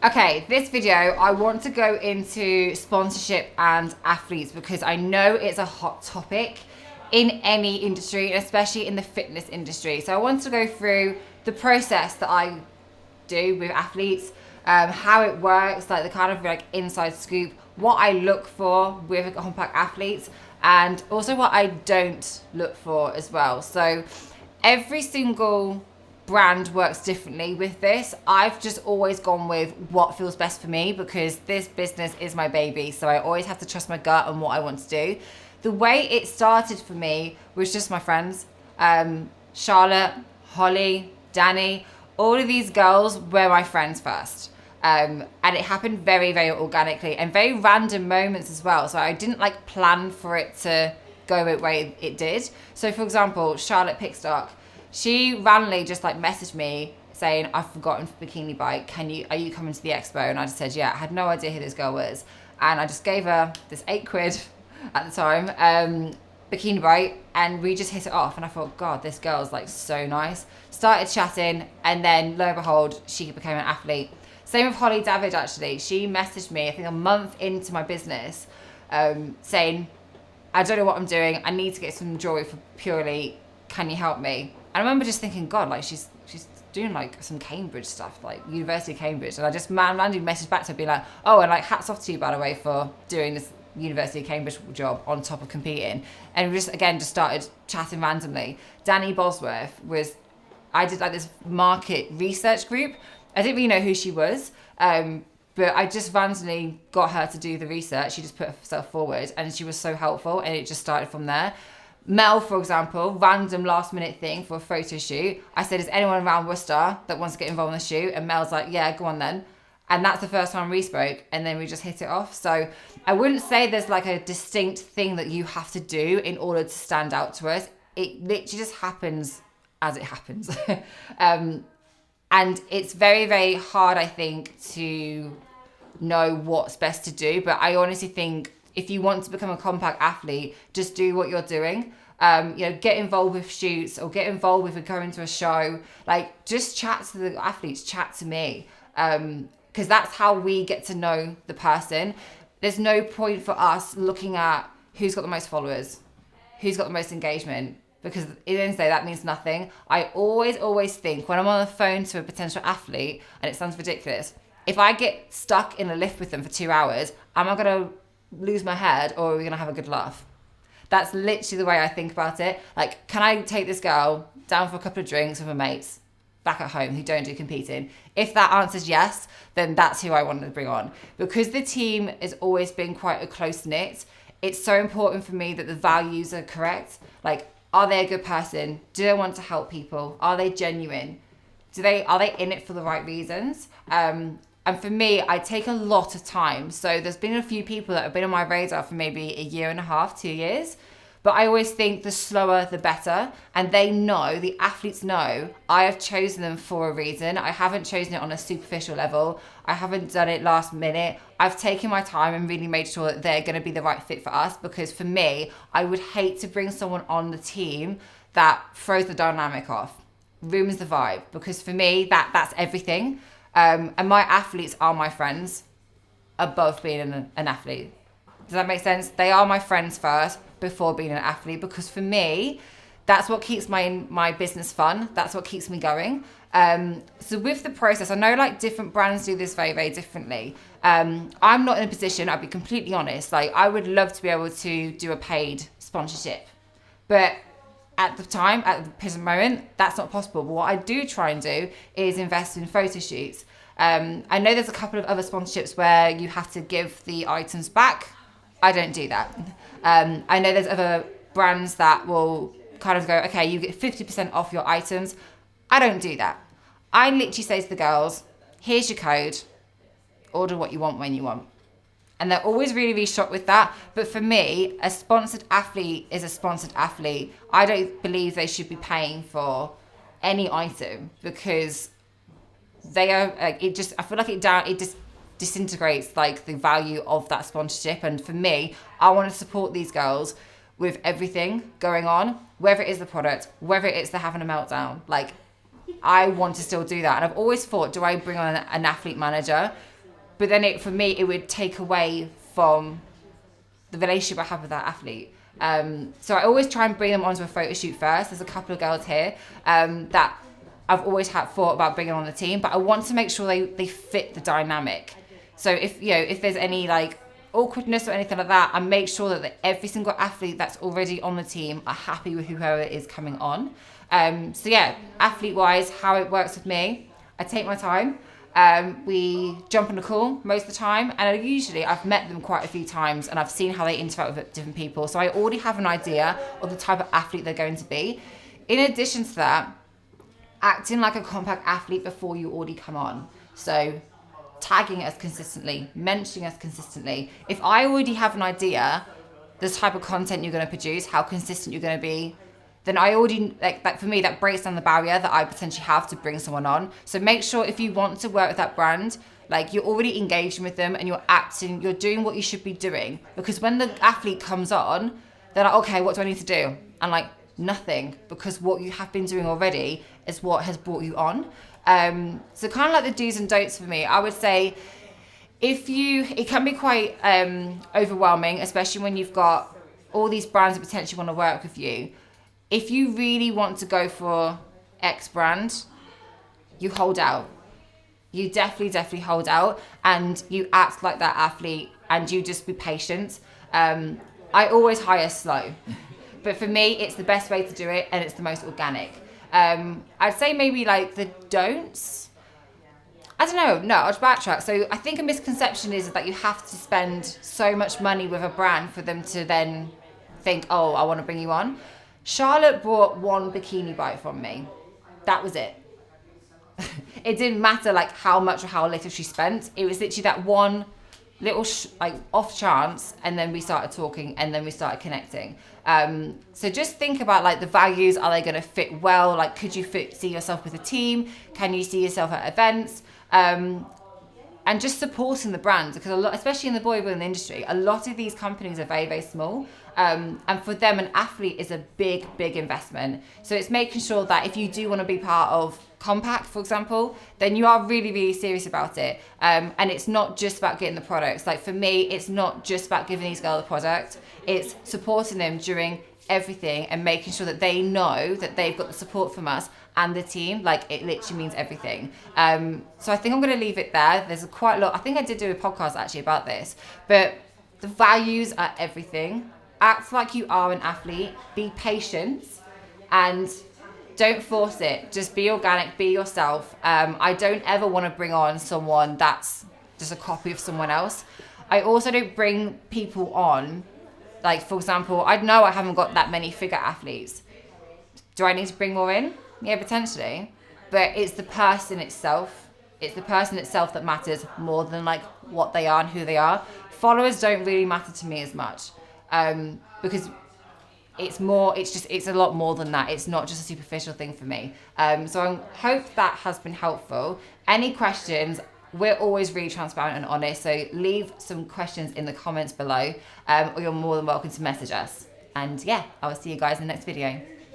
Okay, this video, I want to go into sponsorship and athletes because I know it's a hot topic in any industry, especially in the fitness industry. So I want to go through the process that I do with athletes, how it works, like the kind of like inside scoop, what I look for with compact athletes, and also what I don't look for as well. So every single brand works differently with this. I've just always gone with what feels best for me because this business is my baby. So I always have to trust my gut and what I want to do. The way it started for me was just my friends. Charlotte, Holly, Danny, all of these girls were my friends first. And it happened very, very organically and very random moments as well. So I didn't like plan for it to go the way it did. So for example, Charlotte Pickstock, she randomly just like messaged me saying, I've forgotten Bikini Bite. Are you coming to the expo? And I just said, yeah. I had no idea who this girl was. And I just gave her this £8 at the time, Bikini Bite, and we just hit it off. And I thought, God, this girl's like so nice. Started chatting, and then lo and behold, she became an athlete. Same with Holly David, actually. She messaged me, I think a month into my business, saying, I don't know what I'm doing. I need to get some jewelry for Purely. Can you help me? And I remember just thinking, God, like she's doing like some Cambridge stuff, like University of Cambridge. And I just randomly messaged back to her being like, oh, and like hats off to you, by the way, for doing this University of Cambridge job on top of competing. And we just started chatting randomly. Danny Bosworth I did like this market research group. I didn't really know who she was, but I just randomly got her to do the research. She just put herself forward and she was so helpful, and it just started from there. Mel, for example, random last minute thing for a photo shoot. I said, is anyone around Worcester that wants to get involved in the shoot? And Mel's like, yeah, go on then. And that's the first time we spoke, and then we just hit it off. So I wouldn't say there's like a distinct thing that you have to do in order to stand out to us. It literally just happens as it happens. And it's very, very hard, I think, to know what's best to do. But I honestly think if you want to become a compact athlete, just do what you're doing. Get involved with shoots or get involved with going to a show. Like, just chat to the athletes, chat to me. Because that's how we get to know the person. There's no point for us looking at who's got the most followers, who's got the most engagement, because at the end of the day, that means nothing. I always think when I'm on the phone to a potential athlete, and it sounds ridiculous, if I get stuck in a lift with them for 2 hours, am I going to lose my head, or are we going to have a good laugh? That's literally the way I think about it. Like, can I take this girl down for a couple of drinks with her mates back at home who don't do competing? If that answers yes, then that's who I wanted to bring on. Because the team has always been quite a close-knit, it's so important for me that the values are correct. Like, are they a good person? Do they want to help people? Are they genuine? Are they in it for the right reasons? And for me, I take a lot of time. So there's been a few people that have been on my radar for maybe a year and a half, 2 years. But I always think the slower, the better. And the athletes know, I have chosen them for a reason. I haven't chosen it on a superficial level. I haven't done it last minute. I've taken my time and really made sure that they're going to be the right fit for us. Because for me, I would hate to bring someone on the team that throws the dynamic off, ruins the vibe. Because for me, that's everything. And my athletes are my friends above being an athlete. Does that make sense? They are my friends first before being an athlete, because for me, that's what keeps my business fun. That's what keeps me going. So with the process, I know like different brands do this very, very differently. I'm not in a position, I'll be completely honest, like I would love to be able to do a paid sponsorship. But at the present moment, that's not possible. But what I do try and do is invest in photo shoots. I know there's a couple of other sponsorships where you have to give the items back. I don't do that. I know there's other brands that will kind of go, okay, you get 50% off your items. I don't do that. I literally say to the girls, here's your code, order what you want when you want. And they're always really, really shocked with that. But for me, a sponsored athlete is a sponsored athlete. I don't believe they should be paying for any item, because they are, I feel like it just disintegrates like the value of that sponsorship. And for me, I want to support these girls with everything going on, whether it is the product, whether it's they're having a meltdown. Like, I want to still do that. And I've always thought, do I bring on an athlete manager? but then for me, it would take away from the relationship I have with that athlete. So I always try and bring them onto a photo shoot first. There's a couple of girls here that I've always thought about bringing on the team, but I want to make sure they fit the dynamic. So if there's any like awkwardness or anything like that, I make sure that every single athlete that's already on the team are happy with whoever is coming on. So yeah, athlete wise, how it works with me, I take my time. We jump on a call most of the time, and I've met them quite a few times and I've seen how they interact with different people, so I already have an idea of the type of athlete they're going to be. In addition to that, acting like a compact athlete before you already come on, so tagging us consistently, mentioning us consistently. If I already have an idea the type of content you're going to produce, how consistent you're going to be, then I already, like for me, that breaks down the barrier that I potentially have to bring someone on. So make sure if you want to work with that brand, like you're already engaging with them and you're doing what you should be doing. Because when the athlete comes on, they're like, okay, what do I need to do? And like, nothing, because what you have been doing already is what has brought you on. So kind of like the do's and don'ts for me, I would say it can be quite overwhelming, especially when you've got all these brands that potentially want to work with you. If you really want to go for X brand, you hold out. You definitely hold out, and you act like that athlete, and you just be patient. I always hire slow, but for me, it's the best way to do it, and it's the most organic. I'd say maybe like the don'ts. I don't know. No, I'll backtrack. So I think a misconception is that you have to spend so much money with a brand for them to then think, oh, I want to bring you on. Charlotte bought one bikini bite from me. That was it. It didn't matter like how much or how little she spent. It was literally that one little off chance, and then we started talking, and then we started connecting. So just think about like the values. Are they going to fit well? Like, could you see yourself with a team? Can you see yourself at events? And just supporting the brands, because especially in the bodybuilding industry, a lot of these companies are very, very small. And for them, an athlete is a big, big investment. So it's making sure that if you do want to be part of Compact, for example, then you are really, really serious about it. And it's not just about getting the products. Like for me, it's not just about giving these girls the product. It's supporting them during everything and making sure that they know that they've got the support from us and the team. Like it literally means everything. So I think I'm going to leave it there. There's quite a lot. I think I did do a podcast actually about this, but the values are everything. Act like you are an athlete, be patient, and don't force it. Just be organic, be yourself. I don't ever want to bring on someone that's just a copy of someone else. I also don't bring people on, like for example, I know I haven't got that many figure athletes. Do I need to bring more in? Yeah, potentially. But it's the person itself. It's the person itself that matters more than like what they are and who they are. Followers don't really matter to me as much. Because it's a lot more than that. It's not just a superficial thing for me. So I hope that has been helpful. Any questions? We're always really transparent and honest. So leave some questions in the comments below, or you're more than welcome to message us. And yeah, I will see you guys in the next video.